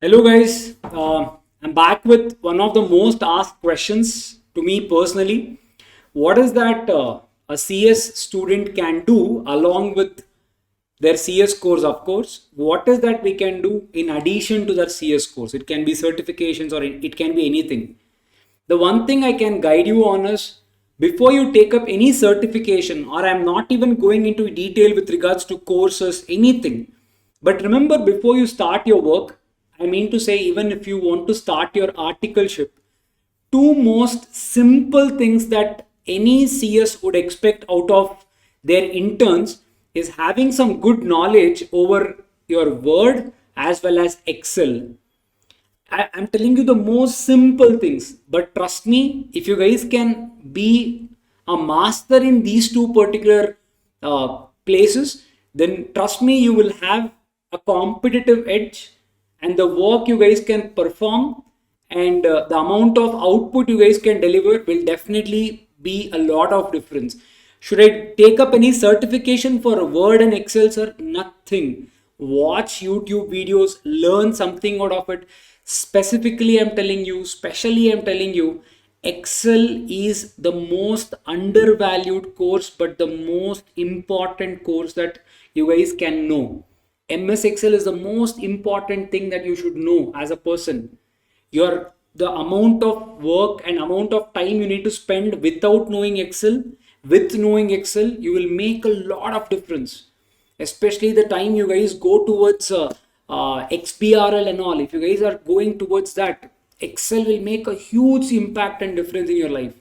Hello guys, I'm back with one of the most asked questions to me personally. What is that a CS student can do along with their CS course, of course? What is that we can do in addition to their CS course? It can be certifications or it can be anything. The one thing I can guide you on is before you take up any certification, or I'm not even going into detail with regards to courses, anything. But remember, before you start your work, I mean to say, even if you want to start your articleship, two most simple things that any CS would expect out of their interns is having some good knowledge over your Word as well as Excel. I'm telling you the most simple things, but trust me, if you guys can be a master in these two particular places, then trust me, you will have a competitive edge, and the work you guys can perform and the amount of output you guys can deliver will definitely be a lot of difference. Should I take up any certification for Word and Excel, sir? Nothing. Watch YouTube videos, learn something out of it. Specifically, I'm telling you, specially, I'm telling you, Excel is the most undervalued course, but the most important course that you guys can know. MS Excel is the most important thing that you should know as a person. Your the amount of work and amount of time you need to spend without knowing Excel, with knowing Excel, you will make a lot of difference. Especially the time you guys go towards XBRL and all. If you guys are going towards that, Excel will make a huge impact and difference in your life.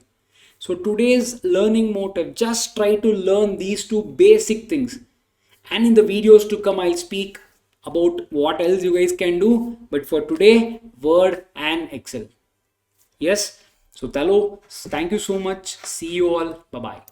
So today's learning motive, just try to learn these two basic things. And in the videos to come, I'll speak about what else you guys can do. But for today, Word and Excel. Yes. So Talo, thank you so much. See you all. Bye bye.